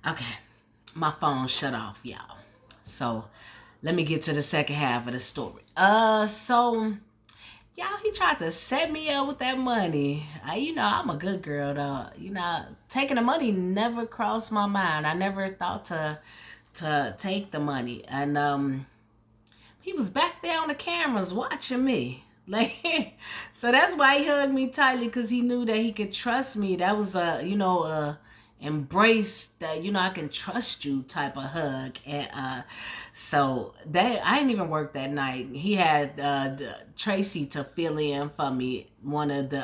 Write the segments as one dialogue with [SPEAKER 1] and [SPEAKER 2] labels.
[SPEAKER 1] Okay, my phone shut off, y'all. So let me get to the second half of the story. Y'all, he tried to set me up with that money. I'm a good girl though. Taking the money never crossed my mind. I never thought to take the money, and he was back there on the cameras watching me. Like, so that's why he hugged me tightly, because he knew that he could trust me. That was embrace that, I can trust you type of hug. And so that I didn't even work that night. He had Tracy to fill in for me, one of the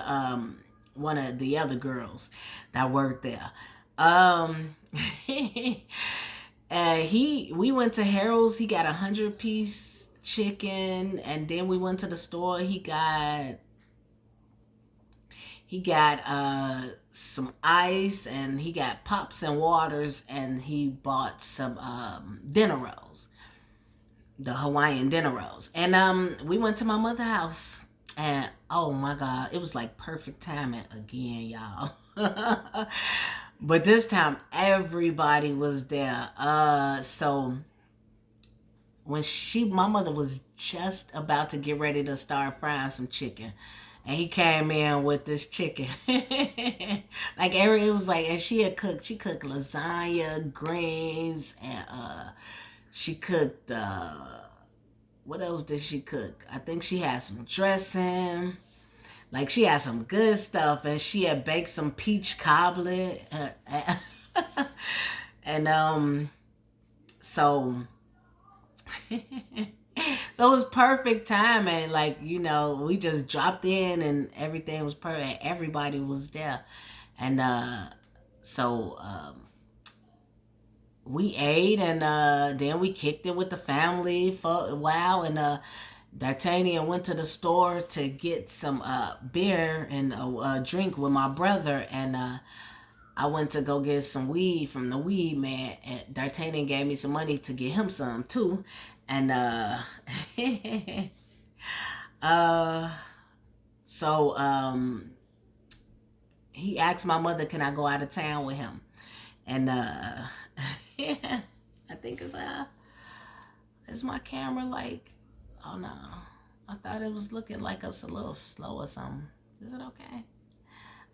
[SPEAKER 1] other girls that worked there. Um and we went to Harold's. He got 100-piece chicken, and then we went to the store. He got some ice, and he got pops and waters, and he bought some dinner rolls, the Hawaiian dinner rolls. And we went to my mother's house, and oh my God, it was like perfect timing again, y'all. But this time everybody was there. So when my mother was just about to get ready to start frying some chicken, and he came in with this chicken. It was like, and she cooked lasagna, greens, and she cooked what else did she cook? I think she had some dressing. Like, she had some good stuff, and she had baked some peach cobbler. And so so it was perfect timing. Like, we just dropped in and everything was perfect. Everybody was there. And so we ate, and then we kicked it with the family for a while. And D'Artagnan went to the store to get some beer and a drink with my brother. And I went to go get some weed from the weed man, and D'Artagnan gave me some money to get him some too. And uh so he asked my mother, can I go out of town with him? And I think is my camera like, oh no, I thought it was looking like it's a little slow or something. Is it okay?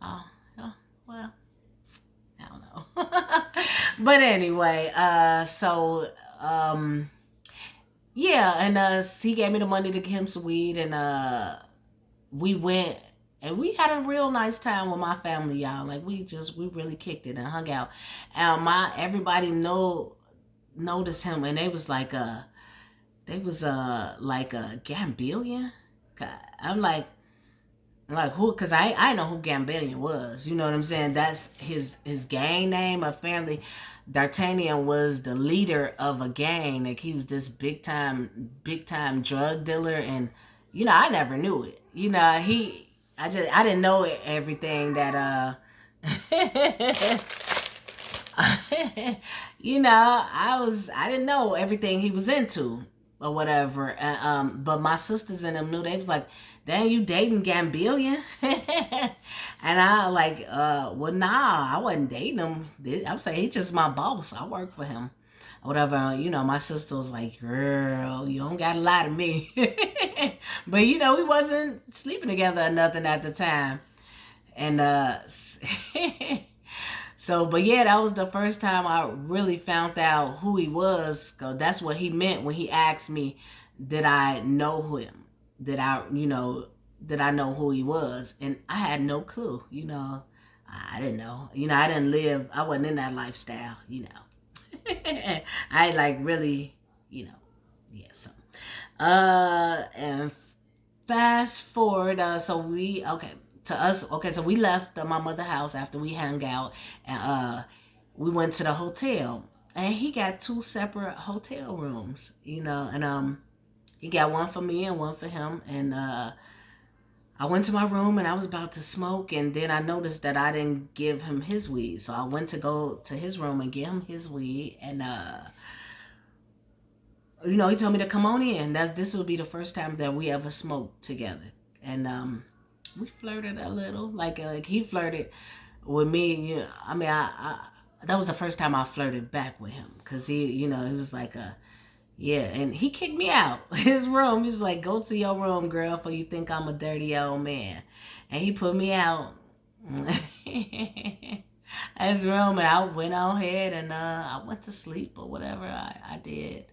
[SPEAKER 1] Oh, yeah, well, I don't know. But anyway, yeah, and he gave me the money to get him some weed, and we went, and we had a real nice time with my family, y'all. Like, we really kicked it and hung out. And everybody noticed him, and they was like a Gambillion. I'm like, who? Because I know who Gambillion was. You know what I'm saying? That's his gang name. Apparently, D'Artagnan was the leader of a gang. Like, he was this big time drug dealer, and I never knew it. I didn't know everything that I didn't know everything he was into or whatever. But my sisters and them knew. They was like, dang, you dating Gambillion? And I like, well, nah, I wasn't dating him. I'm saying he's just my boss. I work for him. Whatever, my sister was like, girl, you don't gotta lie to me. But we wasn't sleeping together or nothing at the time. And so, but yeah, that was the first time I really found out who he was. Cause that's what he meant when he asked me, did I know him? Did I know who he was? And I had no clue, I didn't know. I wasn't in that lifestyle. I like really, yeah, so. And fast forward, so we left my mother's house after we hung out, and we went to the hotel, and he got two separate hotel rooms, and he got one for me and one for him. And I went to my room, and I was about to smoke, and then I noticed that I didn't give him his weed, so I went to go to his room and give him his weed. And he told me to come on in. This would be the first time that we ever smoked together. And we flirted a little, like he flirted with me, I mean, that was the first time I flirted back with him because he was like yeah, and he kicked me out his room. He was like, "Go to your room, girl, for you think I'm a dirty old man," and he put me out his room, and I went on ahead and I went to sleep or whatever I did,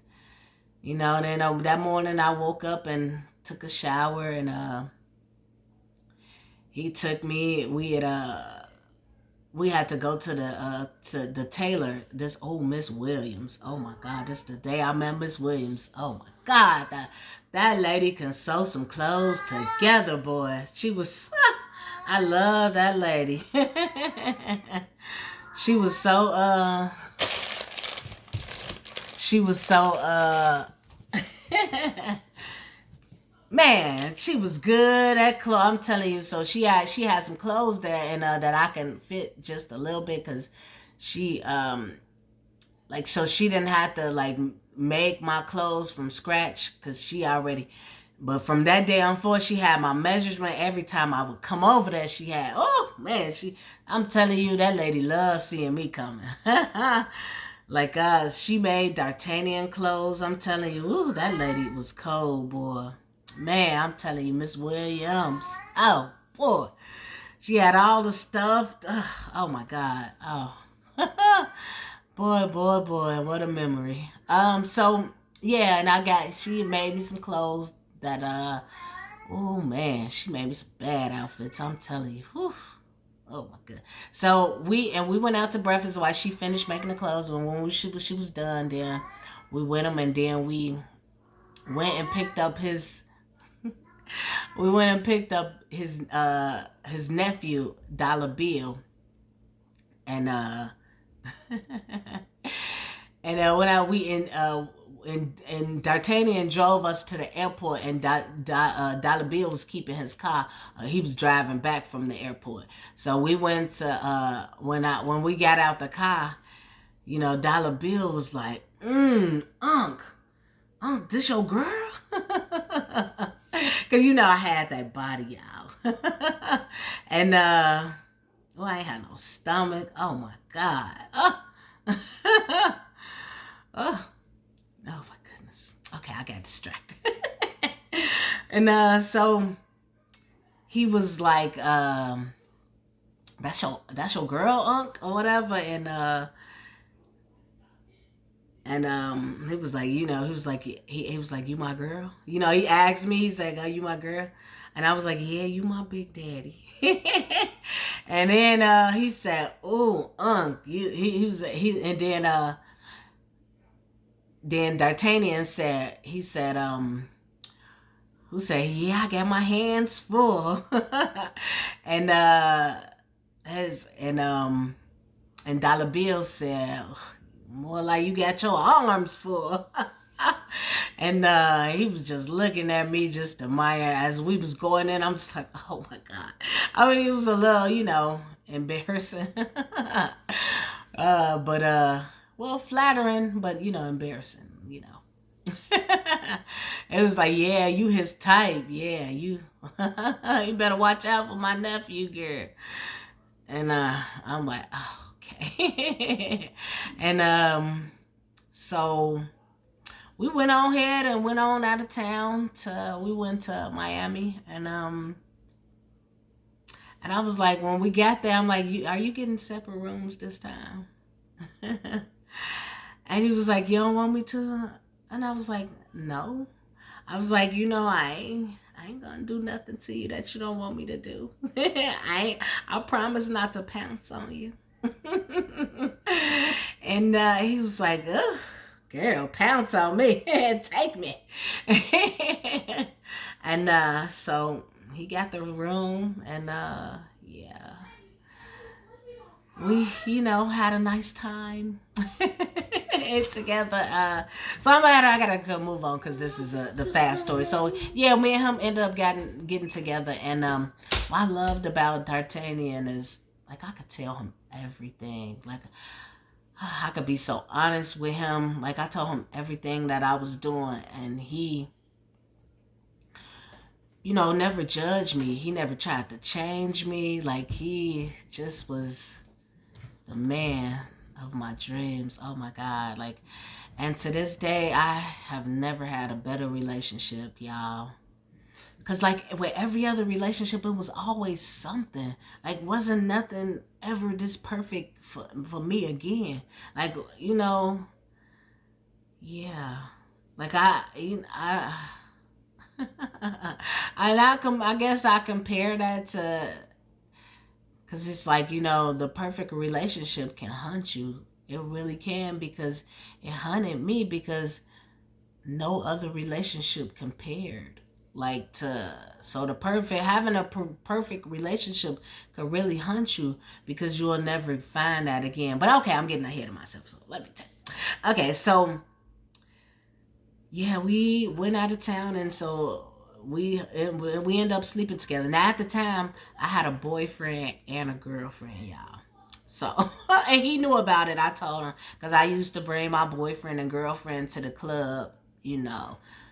[SPEAKER 1] and then that morning I woke up and took a shower and he took me. We had to go to the tailor. This old Miss Williams. Oh my God, this is the day I met Miss Williams. Oh my God, that lady can sew some clothes together, boy. She was. I love that lady. She was so She was so Man, she was good at clothes. I'm telling you. So she had some clothes there, and that I can fit just a little bit because she like so she didn't have to like make my clothes from scratch because she already. But from that day on forth, she had my measurement every time I would come over there. She had, oh man, I'm telling you, that lady loves seeing me coming. Like she made D'Artagnan clothes. I'm telling you, ooh, that lady was cold, boy. Man, I'm telling you, Miss Williams. Oh, boy. She had all the stuff. Oh, my God. Oh. Boy, boy, boy. What a memory. So, yeah, and she made me some clothes that, oh, man, she made me some bad outfits. I'm telling you. Whew. Oh, my God. So, we went out to breakfast while she finished making the clothes. When she was done, then we went them, and then we went and picked up his nephew Dollar Bill, and when and D'Artagnan drove us to the airport, and Dollar Bill was keeping his car. He was driving back from the airport, so we went to when we got out the car, Dollar Bill was like, Unc, this your girl? Cause I had that body out. And I ain't had no stomach. Oh my God. Oh. Oh. Oh my goodness. Okay, I got distracted. And so he was like, that's your girl, Unc, or whatever. And he was like, he was like, you my girl? He asked me, he said, are you my girl? And I was like, yeah, you my big daddy. And then he said, oh, Unc, and then D'Artagnan said, who said, yeah, I got my hands full. and his and Dollar Bill said, more like you got your arms full. And he was just looking at me, just admiring as we was going in. I'm just like, oh my God. I mean, it was a little, embarrassing. But well, flattering, but embarrassing. It was like, yeah, you his type. Yeah, you you better watch out for my nephew, girl. And I'm like, oh, okay. And so we went on ahead and went on out of town we went to Miami, and I was like, when we got there, I'm like, are you getting separate rooms this time? And he was like, you don't want me to? And I was like, no. I was like, I ain't gonna do nothing to you that you don't want me to do. I promise not to pounce on you. And he was like, ugh, girl, pounce on me. Take me. And so he got the room, and yeah. We, had a nice time together. So I gotta go move on because this is the fast story. So yeah, me and him ended up getting together, and what I loved about D'Artagnan is like I could tell him everything. Like I could be so honest with him. Like I told him everything that I was doing, and he never judged me. He never tried to change me. Like, he just was the man of my dreams. Oh my God. Like, and to this day, I have never had a better relationship, y'all. Cause like with every other relationship, it was always something. Like, wasn't nothing ever this perfect for me again. Like, yeah. Like I guess I compare that to, because it's like, the perfect relationship can hunt you. It really can, because it hunted me, because no other relationship compared. Like, so the having a perfect relationship could really hunt you, because you'll never find that again. But okay, I'm getting ahead of myself, so let me tell you. Okay, so yeah, we went out of town, and so we ended up sleeping together. Now at the time, I had a boyfriend and a girlfriend, y'all. So and he knew about it. I told him, because I used to bring my boyfriend and girlfriend to the club,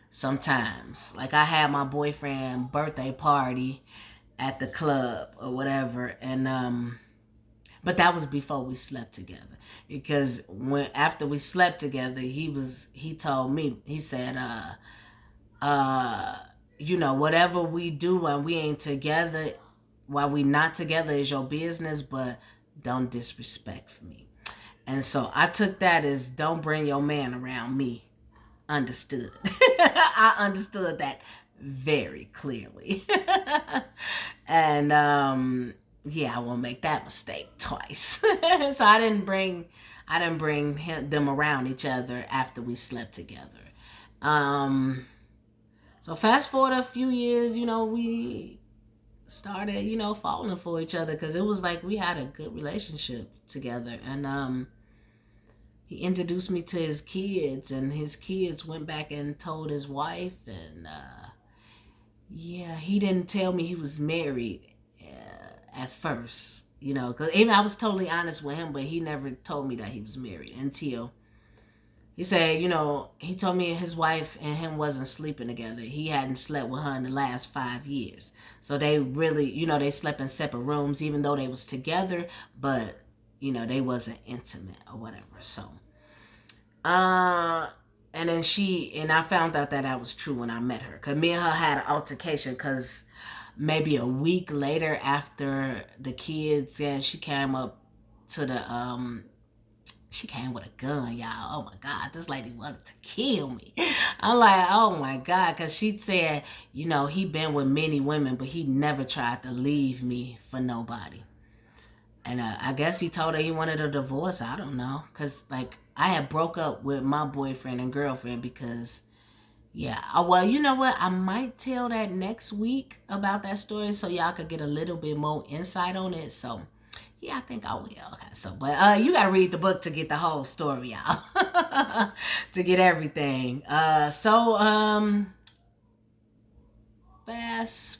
[SPEAKER 1] sometimes. Like, I had my boyfriend birthday party at the club or whatever, and but that was before we slept together. Because after we slept together, he told me, he said, uh, whatever we do when we ain't together, while we not together, is your business, but don't disrespect me. And so I took that as, don't bring your man around me. Understood. I understood that very clearly. And yeah, I won't make that mistake twice. So I didn't bring them around each other after we slept together. Um so fast forward a few years, we started, falling for each other, because it was like we had a good relationship together. And he introduced me to his kids, and his kids went back and told his wife. And yeah, he didn't tell me he was married at first, because even I was totally honest with him, but he never told me that he was married until he said, he told me his wife and him wasn't sleeping together. He hadn't slept with her in the last 5 years. So they really, they slept in separate rooms, even though they was together, but they wasn't intimate or whatever. So uh and then I found out that was true when I met her, because me and her had an altercation, because maybe a week later, after the kids, and she came up to the she came with a gun, y'all. Oh my God, this lady wanted to kill me. I'm like, oh my God, because she said, he been with many women, but he never tried to leave me for nobody. And I guess he told her he wanted a divorce. I don't know, because like, I had broke up with my boyfriend and girlfriend because, yeah. Well, you know what? I might tell that next week about that story, so y'all could get a little bit more insight on it. So yeah, I think I will. Okay, so, but you gotta read the book to get the whole story, y'all. To get everything. Fast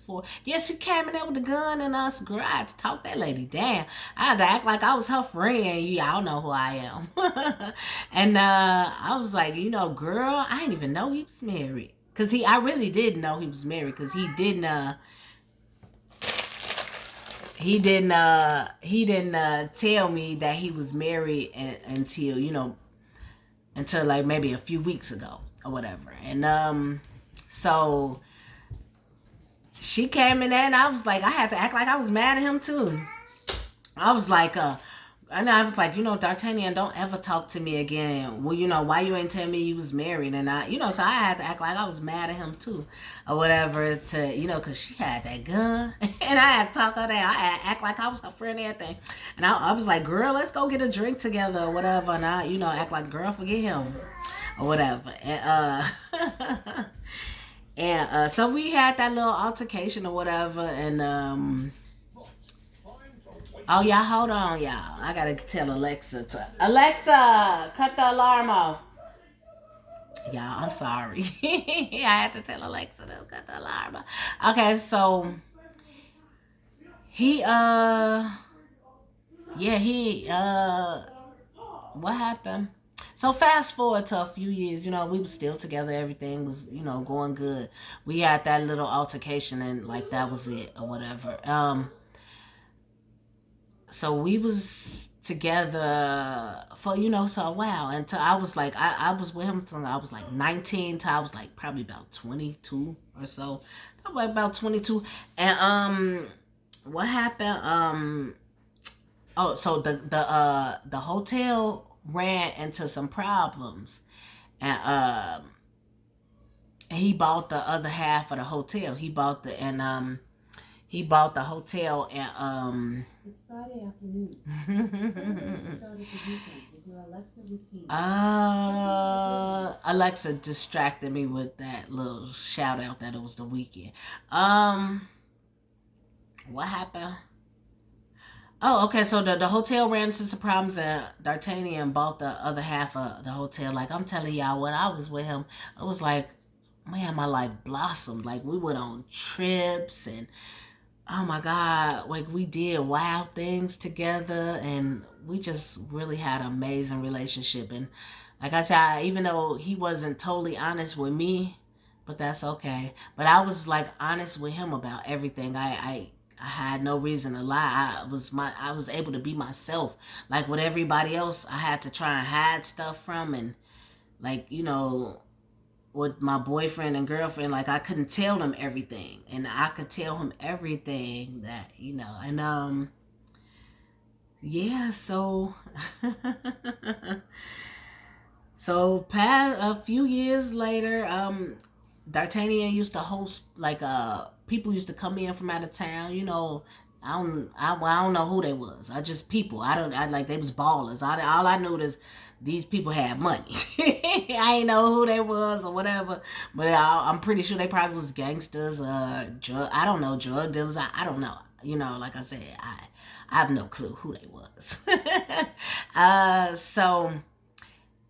[SPEAKER 1] forward. Yeah, she came in there with a gun, and us, girl, I had to talk that lady down. I had to act like I was her friend. Y'all know who I am. And I was like, girl, I didn't even know he was married. Cause I really didn't know he was married, because he didn't tell me that he was married until like maybe a few weeks ago or whatever. And so she came in there, and I was like, I had to act like I was mad at him too. I was like, and I was like, D'Artagnan, don't ever talk to me again. Well, why you ain't tell me you was married? And so I had to act like I was mad at him too, or whatever, because she had that gun. And I had to talk her down. I had to act like I was her friend and everything. And I was like, girl, let's go get a drink together or whatever. And I, act like, girl, forget him or whatever. And, and so we had that little altercation or whatever. And, oh, y'all, hold on, y'all. I gotta tell Alexa, cut the alarm off. Y'all, I'm sorry. I had to tell Alexa to cut the alarm off. Okay, so he yeah, what happened? So fast forward to a few years, we were still together. Everything was, going good. We had that little altercation, and like that was it or whatever. So we was together for so a while until I was like I was with him until I was like 19 till I was like probably about 22 or so. I was like about 22. And what happened, oh, so the hotel ran into some problems, and he bought the other half of the hotel. He bought the hotel, and it's Friday afternoon. Started the weekend with your Alexa routine. Alexa distracted me with that little shout out that it was the weekend. What happened? Oh, okay. So the hotel ran into some problems, and D'Artagnan bought the other half of the hotel. Like I'm telling y'all, when I was with him, it was like, man, my life blossomed. Like we went on trips, and oh my God, like we did wild things together, and we just really had an amazing relationship. And like I said, even though he wasn't totally honest with me, but that's okay. But I was like honest with him about everything. I had no reason to lie. I was able to be myself. Like with everybody else, I had to try and hide stuff from, and like with my boyfriend and girlfriend, like I couldn't tell them everything, and I could tell him everything that and yeah. So so past a few years later, D'Artagnan used to host like people used to come in from out of town. I don't know who they was. I just people. I like they was ballers. All I knew is these people had money. I ain't know who they was or whatever, but I'm pretty sure they probably was gangsters. I don't know, drug dealers. I don't know. Like I said, I have no clue who they was. So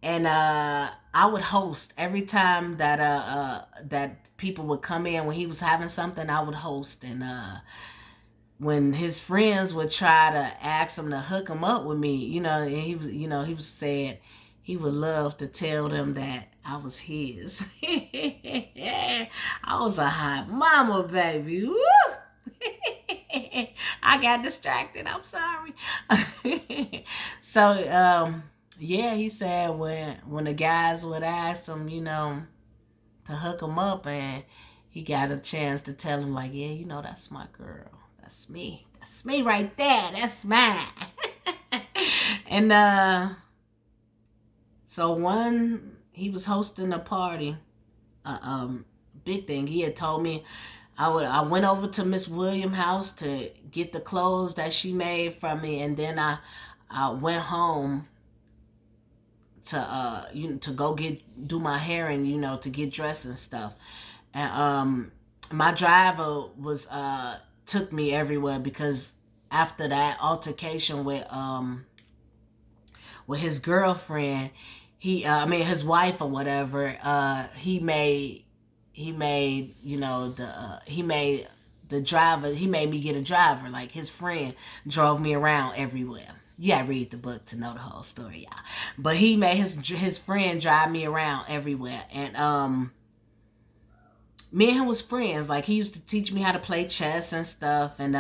[SPEAKER 1] and I would host every time that that people would come in when he was having something. I would host, and when his friends would try to ask him to hook him up with me, and he was saying he would love to tell them that I was his. I was a hot mama, baby. Woo! I got distracted. I'm sorry. So yeah, he said when the guys would ask him, to hook him up, and he got a chance to tell him like, yeah, that's my girl. That's me. That's me right there. That's mine. And so he was hosting a party, big thing. He had told me I went over to Miss Williams' house to get the clothes that she made for me, and then I went home to to go do my hair, and to get dressed and stuff. And my driver was took me everywhere, because after that altercation with his girlfriend, his wife or whatever, he made the driver, he made me get a driver. Like his friend drove me around everywhere. You gotta read the book to know the whole story, y'all. But he made his friend drive me around everywhere, and me and him was friends. Like he used to teach me how to play chess and stuff, and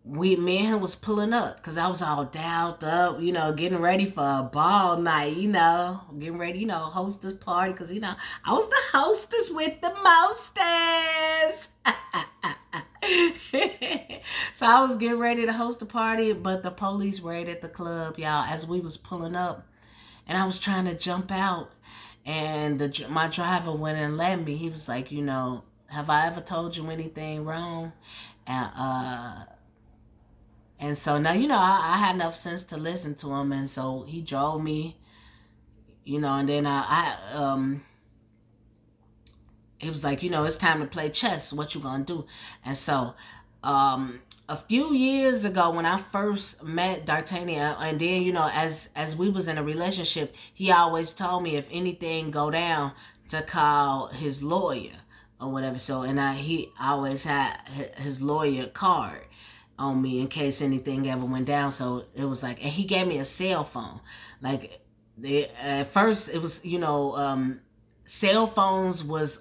[SPEAKER 1] me and him was pulling up because I was all dolled up, getting ready for a ball night, getting ready, host this party, because I was the hostess with the mostest. So I was getting ready to host a party, but the police raided the club, y'all, as we was pulling up, and I was trying to jump out, and my driver went and let me. He was like, have I ever told you anything wrong? And so now, I had enough sense to listen to him, and so he drove me, and then he was like, it's time to play chess. What you gonna do? And so, a few years ago, when I first met D'Artagnan, and then as we was in a relationship, he always told me if anything go down to call his lawyer or whatever. So, and he always had his lawyer card on me in case anything ever went down. So it was like, and he gave me a cell phone. Like At first it was, cell phones was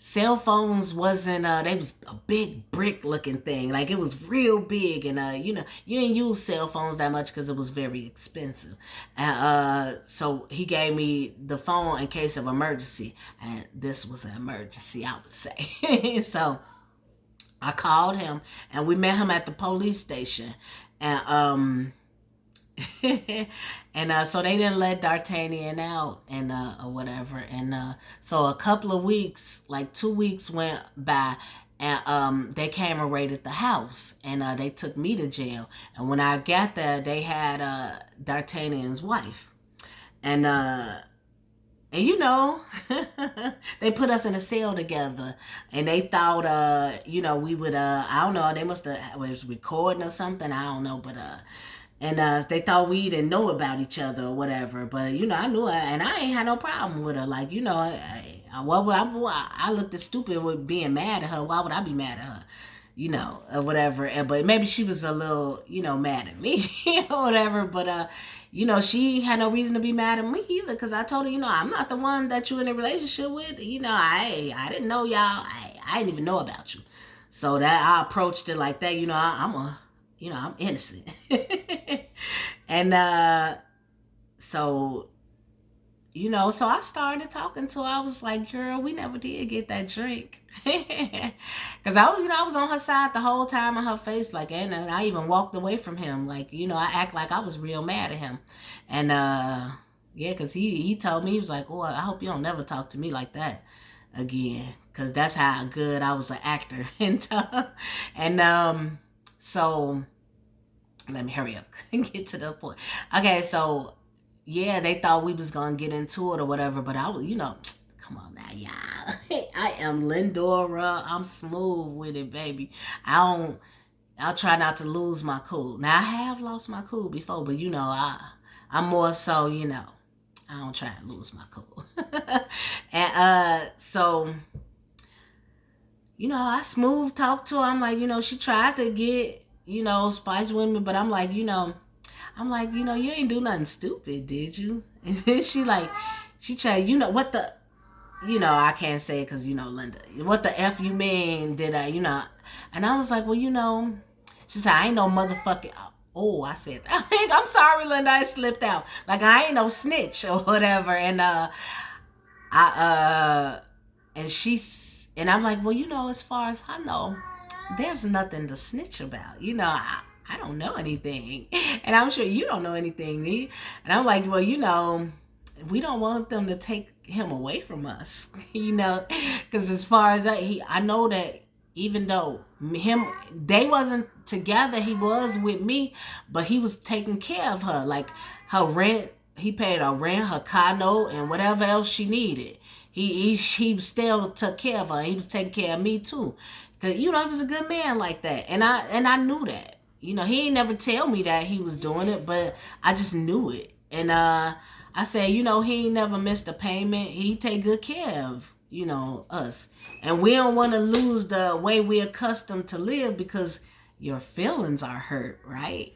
[SPEAKER 1] cell phones wasn't they was a big brick looking thing, like it was real big, and you didn't use cell phones that much because it was very expensive, and so he gave me the phone in case of emergency, and this was an emergency, I would say. So I called him, and we met him at the police station, and and so they didn't let D'Artagnan out, and or whatever, and so a couple of weeks, like 2 weeks went by, and they came and raided the house, and they took me to jail, and when I got there they had D'Artagnan's wife, and and they put us in a cell together, and they thought we would I don't know, they must have was recording or something, I don't know, but and they thought we didn't know about each other or whatever. But I knew her, and I ain't had no problem with her. Like, what would I looked at stupid with being mad at her. Why would I be mad at her? Or whatever. But maybe she was a little, mad at me or whatever. But she had no reason to be mad at me either, because I told her, I'm not the one that you in a relationship with. I didn't know y'all. I didn't even know about you. So that I approached it like that. I'm innocent. And so so I started talking to her. I was like, girl, we never did get that drink. Because I was on her side the whole time, on her face, like, and I even walked away from him, like, I act like I was real mad at him. And yeah, because he told me, he was like, oh, I hope you don't never talk to me like that again, because that's how good I was an actor. And so let me hurry up and get to the point. Okay, so yeah, they thought we was gonna get into it or whatever, but I was, come on now, y'all. I am Lindora. I'm smooth with it, baby. I'll try not to lose my cool. Now I have lost my cool before, but I'm more so, I don't try to lose my cool. And so I smooth talk to her. I'm like, she tried to get, spice with me, but I'm like, you ain't do nothing stupid, did you? And then she tried, what the, I can't say it because, Linda, what the F you mean did I, and I was like, well, she said, I ain't no motherfucking, oh, I said that. I'm sorry, Linda, I slipped out. Like, I ain't no snitch or whatever. And, and I'm like, well, as far as I know, there's nothing to snitch about. I don't know anything. And I'm sure you don't know anything. And I'm like, well, we don't want them to take him away from us, because as far as I know that even though they wasn't together, he was with me, but he was taking care of her, like her rent. He paid her rent, her car note, and whatever else she needed. He still took care of her. He was taking care of me too, cause he was a good man like that, and I knew that. He ain't never tell me that he was doing it, but I just knew it. And I said, he ain't never missed a payment. He take good care of us, and we don't want to lose the way we're accustomed to live, because your feelings are hurt, right?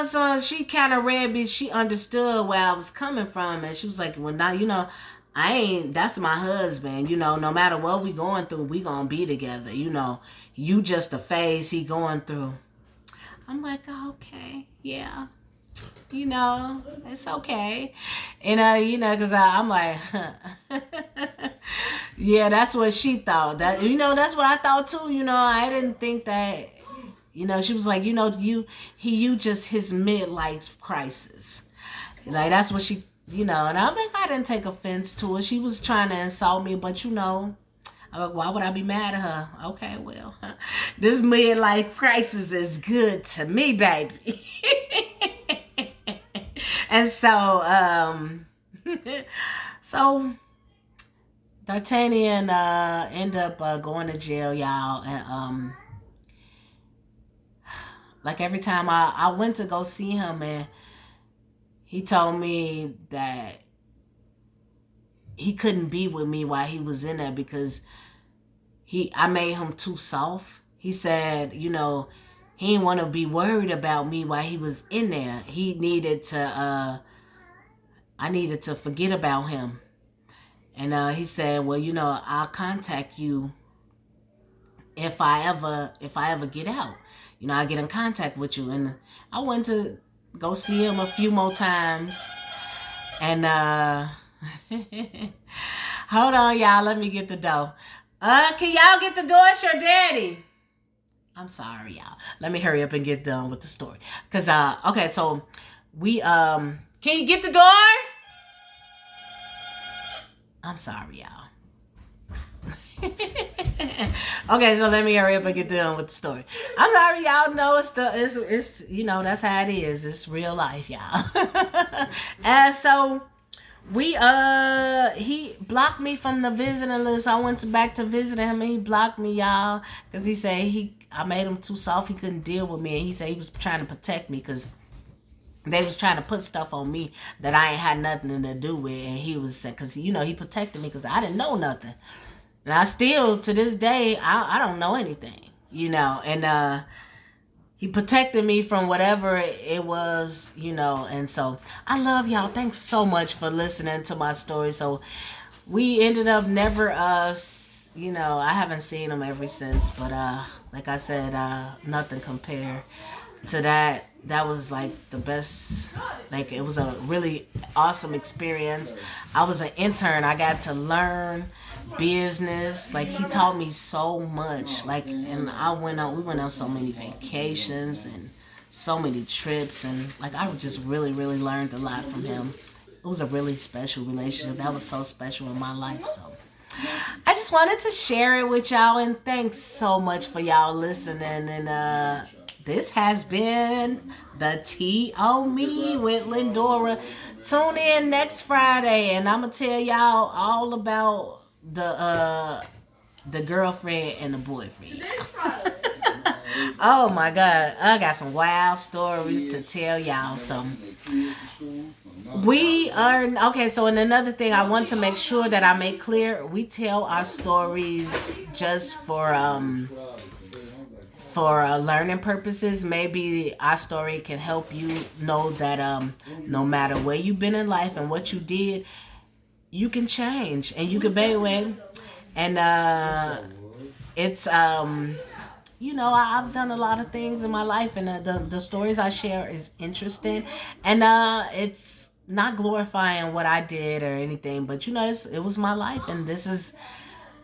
[SPEAKER 1] So she kind of read me. She understood where I was coming from, and she was like, well, now, that's my husband, no matter what we going through, we gonna be together, you just a phase he going through. I'm like, oh, okay, yeah, it's okay. And, because I'm like, yeah, that's what she thought. That, that's what I thought too. I didn't think that, she was like, you just his midlife crisis. Like, that's what she, and I think I didn't take offense to it. She was trying to insult me, but I'm like, why would I be mad at her? Okay, well, this midlife crisis is good to me, baby. And so, so D'Artagnan ended up going to jail, y'all, and like every time I went to go see him, and he told me that he couldn't be with me while he was in there because I made him too soft. He said, he didn't want to be worried about me while he was in there. He needed to, I needed to forget about him. And he said, well, I'll contact you if I ever get out. I'll get in contact with you. And I went to go see him a few more times. And hold on, y'all. Let me get the door. Can y'all get the door? It's your daddy. I'm sorry, y'all. Let me hurry up and get done with the story. Cause okay, so we can you get the door? I'm sorry, y'all. Okay, so let me hurry up and get done with the story. I'm sorry, y'all know it's that's how it is. It's real life, y'all. And so he blocked me from the visiting list. I went back to visit him and he blocked me, y'all, because he said I made him too soft. He couldn't deal with me, and he said he was trying to protect me because they was trying to put stuff on me that I ain't had nothing to do with. And he was, because he protected me because I didn't know nothing. And I still, to this day, I don't know anything, and he protected me from whatever it was, and so I love y'all. Thanks so much for listening to my story. So we ended up never, I haven't seen him ever since, but like I said, nothing compared to that. That was like the best. Like, it was a really awesome experience. I was an intern. I got to learn business. Like, he taught me so much. Like, and we went on so many vacations and so many trips, and like, I just really, really learned a lot from him. It was a really special relationship. That was so special in my life. So I just wanted to share it with y'all, and thanks so much for y'all listening. And this has been the Tea on Me with Lindora. Tune in next Friday, and I'm gonna tell y'all all about the girlfriend and the boyfriend. Oh my God, I got some wild stories to tell y'all. So we are okay. So, and another thing I want to make sure that I make clear: we tell our stories just for learning purposes. Maybe our story can help you know that no matter where you've been in life and what you did, you can change and you can be away. And it's I've done a lot of things in my life, and the stories I share is interesting, and it's not glorifying what I did or anything, but it was my life, and this is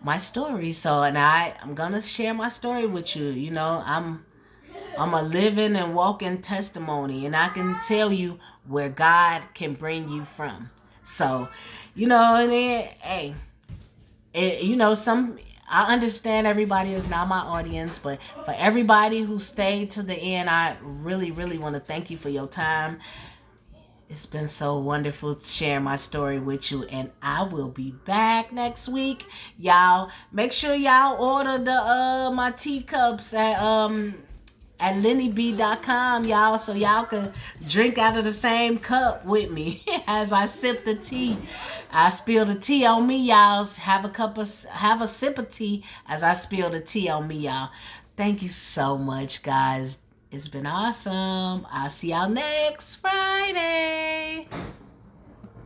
[SPEAKER 1] my story. So, and I'm gonna share my story with you. I'm a living and walking testimony, and I can tell you where God can bring you from. So, and then, hey, I understand everybody is not my audience, but for everybody who stayed to the end, I really, really want to thank you for your time. It's been so wonderful to share my story with you, and I will be back next week. Y'all, make sure y'all order my teacups at LennyB.com, y'all, so y'all can drink out of the same cup with me as I sip the tea. I spill the tea on me, y'all. Have a sip of tea as I spill the tea on me, y'all. Thank you so much, guys. It's been awesome. I'll see y'all next Friday.